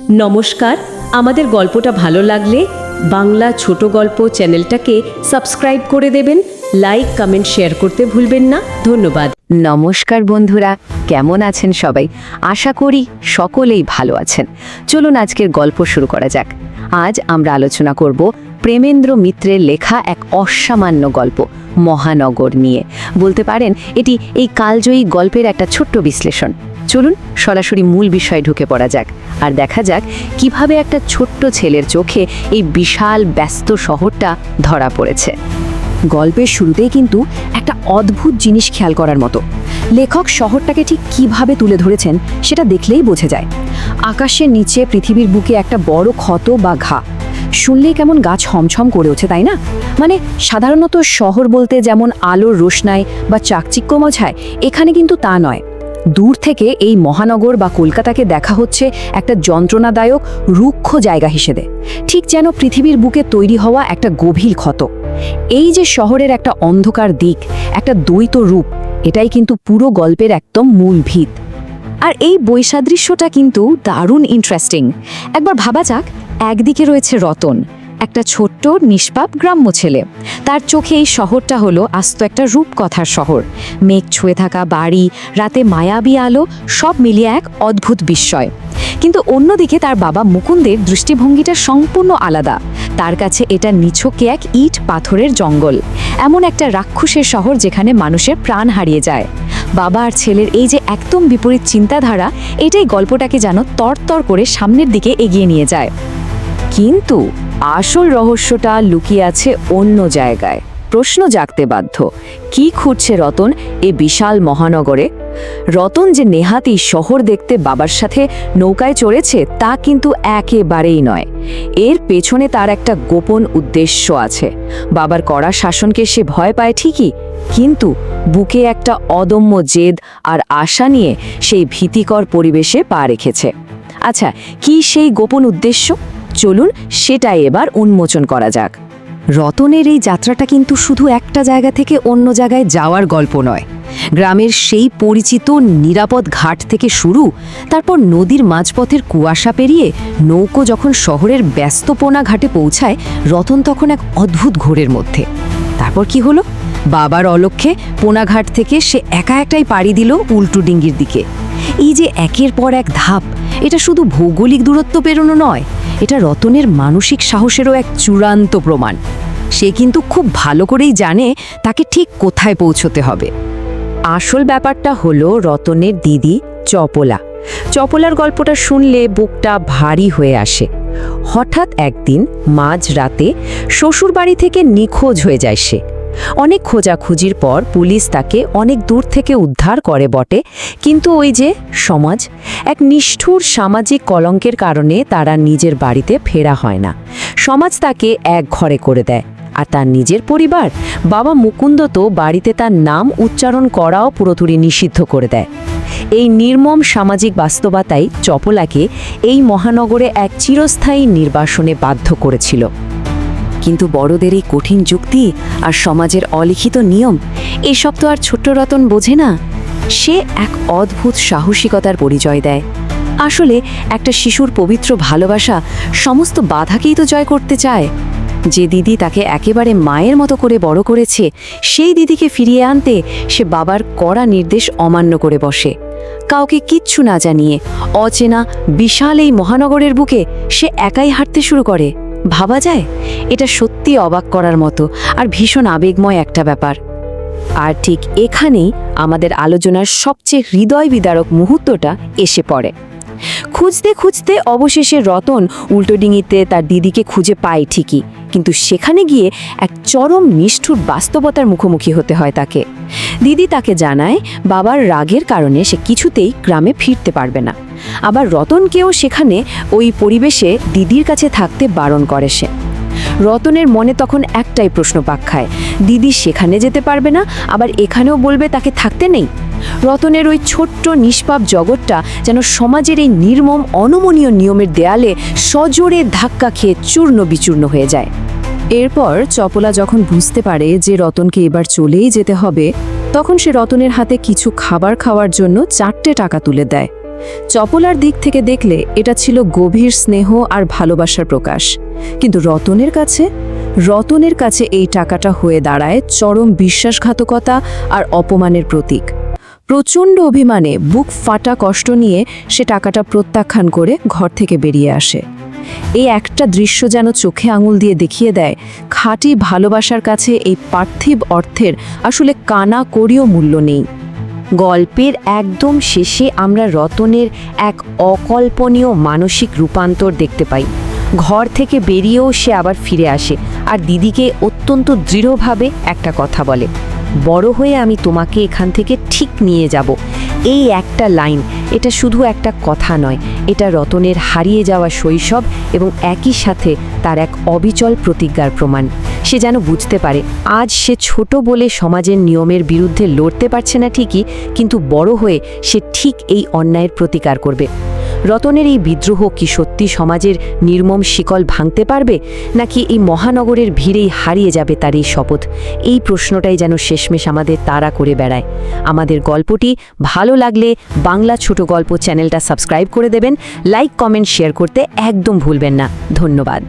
নমস্কার। আমাদের গল্পটা ভালো লাগলে বাংলা ছোট গল্প চ্যানেলটাকে সাবস্ক্রাইব করে দেবেন, লাইক কমেন্ট শেয়ার করতে ভুলবেন না। ধন্যবাদ। নমস্কার বন্ধুরা, কেমন আছেন সবাই? আশা করি সকলেই ভালো আছেন। চলুন আজকের গল্প শুরু করা যাক। আজ আমরা আলোচনা করব প্রেমেন্দ্র মিত্রের লেখা এক অসামান্য গল্প মহানগর নিয়ে। বলতে পারেন এটি এই কালজয়ী গল্পের একটা ছোট্ট বিশ্লেষণ। চলুন সরাসরি মূল বিষয়ে ঢুকে পড়া যাক আর দেখা যাক কিভাবে একটা ছোট্ট ছেলের চোখে এই বিশাল ব্যস্ত শহরটা ধরা পড়েছে। গল্পের শুরুতেই কিন্তু একটা অদ্ভুত জিনিস খেয়াল করার মতো। লেখক শহরটাকে ঠিক কিভাবে তুলে ধরেছেন সেটা দেখলেই বোঝা যায়। আকাশের নিচে পৃথিবীর বুকে একটা বড় ক্ষত বা ঘা, শুনলেই কেমন গাছ ছমছম করে ওঠে, তাই না? মানে সাধারণত শহর বলতে যেমন আলোর রোশনাই বা চাকচিক্য বোঝায়, এখানে কিন্তু তা নয়। দূর থেকে এই মহানগর বা কলকাতাকে দেখা হচ্ছে একটা যন্ত্রণাদায়ক রুক্ষ জায়গা হিসেবে, ঠিক যেন পৃথিবীর বুকে তৈরি হওয়া একটা গভীর ক্ষত। এই যে শহরের একটা অন্ধকার দিক, একটা দ্বৈত রূপ, এটাই কিন্তু পুরো গল্পের একদম মূল ভিত। আর এই বৈসাদৃশ্যটা কিন্তু দারুণ ইন্টারেস্টিং। একবার ভাবা যাক, একদিকে রয়েছে রতন, একটা ছোট্ট নিষ্পাপ গ্রাম্য ছেলে। তার চোখে এই শহরটা হলো আস্ত একটা রূপকথার শহর। মেঘ ছুঁয়ে থাকা বাড়ি, রাতে মায়াবী আলো, সব মিলিয়ে এক অদ্ভুত বিস্ময়। কিন্তু অন্যদিকে তার বাবা মুকুন্দের দৃষ্টিভঙ্গিটা সম্পূর্ণ আলাদা। তার কাছে এটা নিছকে এক ইট পাথরের জঙ্গল, এমন একটা রাক্ষসের শহর যেখানে মানুষের প্রাণ হারিয়ে যায়। বাবা আর ছেলের এই যে একদম বিপরীত চিন্তাধারা, এটাই গল্পটাকে যেন তরতর করে সামনের দিকে এগিয়ে নিয়ে যায়। কিন্তু আসল রহস্যটা লুকিয়ে আছে অন্য জায়গায়। প্রশ্ন জাগতে বাধ্য, কি খুঁজছে রতন এ বিশাল মহানগরে? রতন যে নেহাতি শহর দেখতে বাবার সাথে নৌকায় চড়েছে তা কিন্তু একেবারেই নয়। এর পেছনে তার একটা গোপন উদ্দেশ্য আছে। বাবার কড়া শাসনকে সে ভয় পায় ঠিকই, কিন্তু বুকে একটা অদম্য জেদ আর আশা নিয়ে সেই ভীতিকর পরিবেশে পা রেখেছে। আচ্ছা, কি সেই গোপন উদ্দেশ্য? চলুন সেটাই এবার উন্মোচন করা যাক। রতনের এই যাত্রাটা কিন্তু শুধু একটা জায়গা থেকে অন্য জায়গায় যাওয়ার গল্প নয়। গ্রামের সেই পরিচিত নিরাপদ ঘাট থেকে শুরু, তারপর নদীর মাঝপথের কুয়াশা পেরিয়ে নৌকো যখন শহরের ব্যস্তপনা ঘাটে পৌঁছায়, রতন তখন এক অদ্ভুত ঘোরের মধ্যে। তারপর কি হলো? বাবার অলক্ষ্যে পোনাঘাট থেকে সে একা একটাই পাড়ি দিল উল্টো ডিঙ্গির দিকে। এই যে একের পর এক ধাপ, এটা শুধু ভৌগোলিক দূরত্ব পেরোনো নয়, এটা রতনের মানসিক সাহসেরও এক চূড়ান্ত প্রমাণ। সে কিন্তু খুব ভালো করেই জানে তাকে ঠিক কোথায় পৌঁছতে হবে। আসল ব্যাপারটা হলো রতনের দিদি চপলা। চপলার গল্পটা শুনলে বুকটা ভারী হয়ে আসে। হঠাৎ একদিন মাঝরাতে শ্বশুরবাড়ি থেকে নিখোঁজ হয়ে যায় সে। অনেক খোঁজাখুঁজির পর পুলিশ তাকে অনেক দূর থেকে উদ্ধার করে বটে, কিন্তু ওই যে সমাজ, এক নিষ্ঠুর সামাজিক কলঙ্কের কারণে তারা নিজের বাড়িতে ফেরা হয় না। সমাজ তাকে এক ঘরে করে দেয়। আর তার নিজের পরিবার, বাবা মুকুন্দ তো বাড়িতে তার নাম উচ্চারণ করাও পুরোপুরি নিষিদ্ধ করে দেয়। এই নির্মম সামাজিক বাস্তবতাই চপলাকে এই মহানগরে এক চিরস্থায়ী নির্বাসনে বাধ্য করেছিল। কিন্তু বড়দের এই কঠিন যুক্তি আর সমাজের অলিখিত নিয়ম, এসব তো আর ছোট্ট রতন বোঝে না। সে এক অদ্ভুত সাহসিকতার পরিচয় দেয়। আসলে একটা শিশুর পবিত্র ভালোবাসা সমস্ত বাধাকেই তো জয় করতে চায়। যে দিদি তাকে একেবারে মায়ের মতো করে বড় করেছে, সেই দিদিকে ফিরিয়ে আনতে সে বাবার কড়া নির্দেশ অমান্য করে বসে। কাউকে কিচ্ছু না জানিয়ে অচেনা বিশাল এই মহানগরের বুকে সে একাই হাঁটতে শুরু করে। ভাবা যায়? এটা সত্যি অবাক করার মতো আর ভীষণ আবেগময় একটা ব্যাপার। আর ঠিক এখানেই আমাদের আলোচনার সবচেয়ে হৃদয় বিদারক মুহূর্তটা এসে পড়ে। খুঁজতে খুঁজতে অবশেষে রতন উল্টোডিঙিতে তার দিদিকে খুঁজে পায় ঠিকই, কিন্তু সেখানে গিয়ে এক চরম নিষ্ঠুর বাস্তবতার মুখোমুখি হতে হয় তাকে। দিদি তাকে জানায় বাবার রাগের কারণে সে কিছুতেই গ্রামে ফিরতে পারবে না। আবার রতনকেও সেখানে ওই পরিবেশে দিদির কাছে থাকতে বারণ করে সে। রতনের মনে তখন একটাই প্রশ্ন পাক খায়, দিদি সেখানে যেতে পারবে না, আবার এখানেও বলবে তাকে থাকতে নেই। রতনের ওই ছোট্ট নিষ্পাপ জগৎটা যেন সমাজের এই নির্মম অনমনীয় নিয়মের দেয়ালে সজোরে ধাক্কা খেয়ে চূর্ণ বিচূর্ণ হয়ে যায়। এরপর চপলা যখন বুঝতে পারে যে রতনকে এবার চলেই যেতে হবে, তখন সে রতনের হাতে কিছু খাবার খাওয়ার জন্য 4টে টাকা তুলে দেয়। চপলার দিক থেকে দেখলে এটা ছিল গভীর স্নেহ আর ভালোবাসার প্রকাশ, কিন্তু রতনের কাছে এই টাকাটা হয়ে দাঁড়ায় চরম বিশ্বাসঘাতকতা আর অপমানের প্রতীক। প্রচণ্ড অভিমানে বুক ফাটা কষ্ট নিয়ে সে টাকাটা প্রত্যাখ্যান করে ঘর থেকে বেরিয়ে আসে। এই একটা দৃশ্য যেন চোখে আঙুল দিয়ে দেখিয়ে দেয় খাঁটি ভালোবাসার কাছে এই পার্থিব অর্থের আসলে কানা কড়িও মূল্য নেই। গল্পের একদম শেষে আমরা রতনের এক অকল্পনীয় মানসিক রূপান্তর দেখতে পাই। ঘর থেকে বেরিয়েও সে আবার ফিরে আসে আর দিদিকে অত্যন্ত দৃঢ়ভাবে একটা কথা বলে, বড় হয়ে আমি তোমাকে এখান থেকে ঠিক নিয়ে যাব। এই একটা লাইন, এটা শুধু একটা কথা নয়, এটা রতনের হারিয়ে যাওয়া শৈশব এবং একই সাথে তার এক অবিচল প্রতিজ্ঞার প্রমাণ। সে যেন বুঝতে পারে আজ সে ছোট বলে সমাজের নিয়মের বিরুদ্ধে লড়তে পারছে না ঠিকই, কিন্তু বড় হয়ে সে ঠিক এই অন্যায়ের প্রতিকার করবে। রতনের এই বিদ্রোহ কি সত্যি সমাজের নির্মম শিকল ভাঙতে পারবে, নাকি এই মহানগরের ভিড়েই হারিয়ে যাবে তার এই শপথ? এই প্রশ্নটাই যেন শেষমেশ আমাদের তাড়া করে বেড়ায়। আমাদের গল্পটি ভালো লাগলে বাংলা ছোট গল্প চ্যানেলটা সাবস্ক্রাইব করে দেবেন, লাইক কমেন্ট শেয়ার করতে একদম ভুলবেন না। ধন্যবাদ।